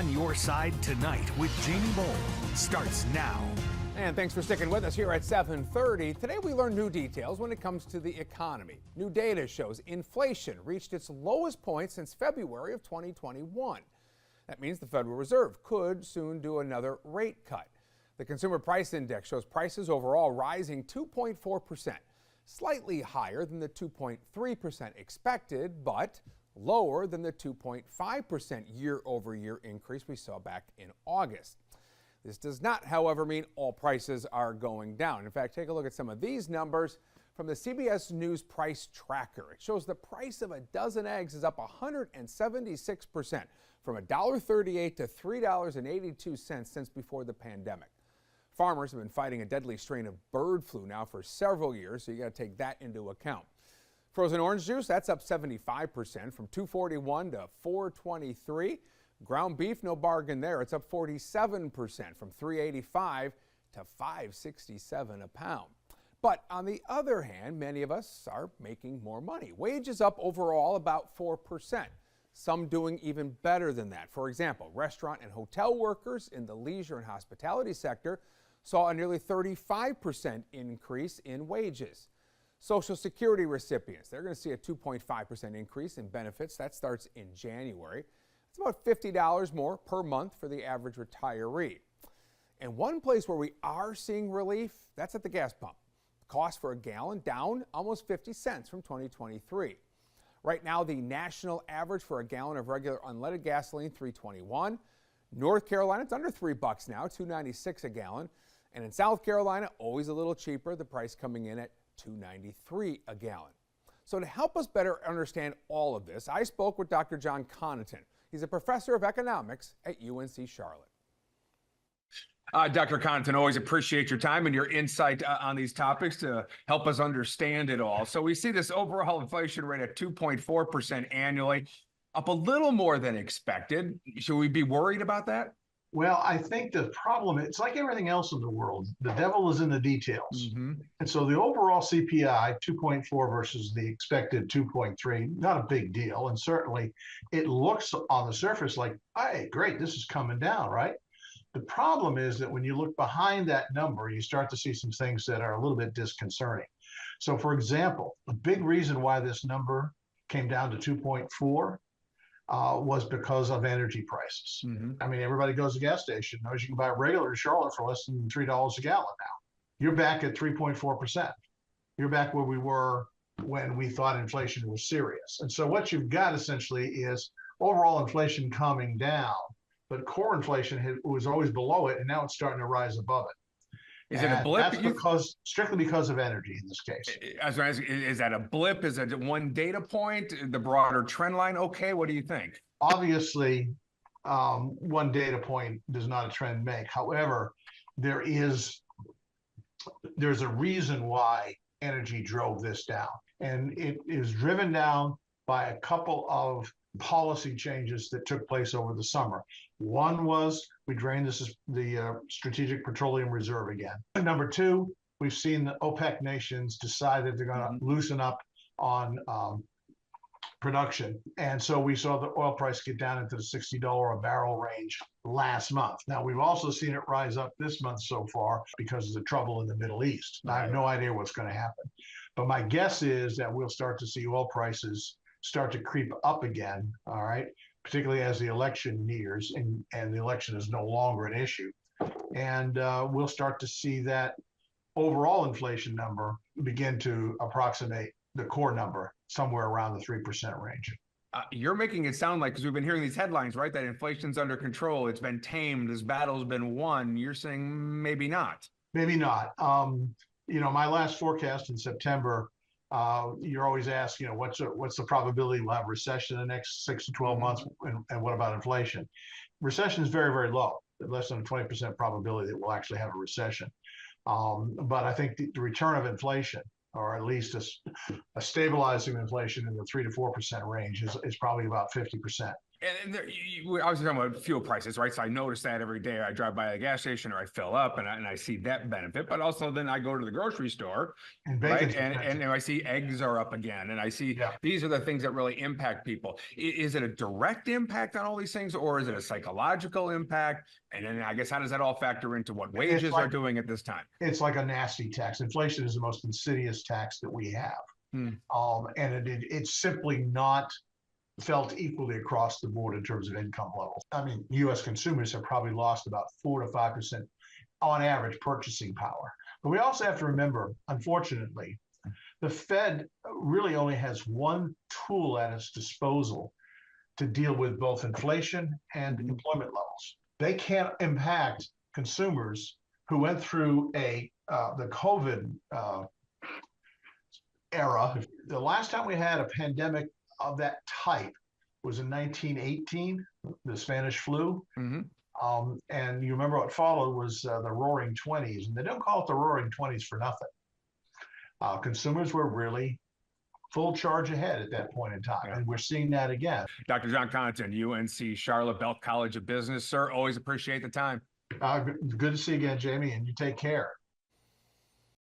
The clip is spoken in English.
On Your Side Tonight with Jamie Boll starts now. And thanks for sticking with us here at 7:30. Today we learn new details when it comes to the economy. New data shows inflation reached its lowest point since February of 2021. That means the Federal Reserve could soon do another rate cut. The Consumer Price Index shows prices overall rising 2.4%, slightly higher than the 2.3% expected, but lower than the 2.5% year-over-year increase we saw back in August. This does not, however, mean all prices are going down. In fact, take a look at some of these numbers from the CBS News Price Tracker. It shows the price of a dozen eggs is up 176% from $1.38 to $3.82 since before the pandemic. Farmers have been fighting a deadly strain of bird flu now for several years, so you got to take that into account. Frozen orange juice, that's up 75% from $2.41 to $4.23. Ground beef, no bargain there. It's up 47% from $3.85 to $5.67 a pound. But on the other hand, many of us are making more money. Wages up overall about 4%. Some doing even better than that. For example, restaurant and hotel workers in the leisure and hospitality sector saw a nearly 35% increase in wages. Social Security recipients, they're going to see a 2.5% increase in benefits. That starts in January. It's about $50 more per month for the average retiree. And one place where we are seeing relief, that's at the gas pump. The cost for a gallon down almost 50 cents from 2023. Right now, the national average for a gallon of regular unleaded gasoline, $3.21. North Carolina, it's under $3 now, $2.96 a gallon. And in South Carolina, always a little cheaper, the price coming in at $2.93 a gallon. So to help us better understand all of this, I spoke with Dr. John Connaughton. He's a professor of economics at UNC Charlotte. Dr. Connaughton, always appreciate your time and your insight on these topics to help us understand it all. So we see this overall inflation rate at 2.4% annually, up a little more than expected. Should we be worried about that? Well, I think the problem, it's like everything else in the world. The devil is in the details. Mm-hmm. And so the overall CPI, 2.4 versus the expected 2.3, not a big deal. And certainly it looks on the surface like, hey, great, this is coming down, right? The problem is that when you look behind that number, you start to see some things that are a little bit disconcerting. So for example, a big reason why this number came down to 2.4 was because of energy prices. Mm-hmm. I mean, everybody goes to the gas station, knows you can buy a regular in Charlotte for less than $3 a gallon now. You're back at 3.4%. You're back where we were when we thought inflation was serious. And so what you've got essentially is overall inflation coming down, but core inflation was always below it, and now it's starting to rise above it. Is it a blip? That's strictly because of energy in this case. Is that a blip? Is it one data point? The broader trend line? Okay, what do you think? Obviously, one data point does not a trend make. However, there's a reason why energy drove this down. And it is driven down by a couple of policy changes that took place over the summer. One was we drained the Strategic Petroleum Reserve again. And number two, we've seen the OPEC nations decide that they're going to loosen up on production. And so we saw the oil price get down into the $60 a barrel range last month. Now, we've also seen it rise up this month so far because of the trouble in the Middle East. I have no idea what's going to happen. But my guess is that we'll start to see oil prices start to creep up again, all right, particularly as the election nears and the election is no longer an issue. And we'll start to see that overall inflation number begin to approximate the core number somewhere around the 3% range. You're making it sound like, because we've been hearing these headlines, right, that inflation's under control, it's been tamed, this battle's been won. You're saying maybe not. Maybe not. My last forecast in September, you're always asked, what's the probability we'll have a recession in the next 6 to 12 months, and what about inflation? Recession is very, very low, less than a 20% probability that we'll actually have a recession. But I think the return of inflation, or at least a stabilizing inflation in the 3 to 4% range, is probably about 50%. And there, we're obviously talking about fuel prices, right? So I notice that every day I drive by a gas station or I fill up and I see that benefit. But also then I go to the grocery store, And right? bacon's And expensive. I see eggs are up again. And I see Yeah. these are the things that really impact people. Is it a direct impact on all these things, or is it a psychological impact? And then I guess how does that all factor into what wages are doing at this time? It's like a nasty tax. Inflation is the most insidious tax that we have. Hmm. And it's simply not felt equally across the board in terms of income levels. I mean, U.S. consumers have probably lost about 4 to 5% on average purchasing power. But we also have to remember, unfortunately, the Fed really only has one tool at its disposal to deal with both inflation and employment levels. They can't impact consumers who went through the COVID era. The last time we had a pandemic of that type was in 1918, the Spanish flu. Mm-hmm. And you remember what followed was the Roaring '20s, and they don't call it the Roaring '20s for nothing. Consumers were really full charge ahead at that point in time, and we're seeing that again. Dr. John Connaughton, UNC Charlotte Bell College of Business, sir. Always appreciate the time. Good to see you again, Jamie, and you take care.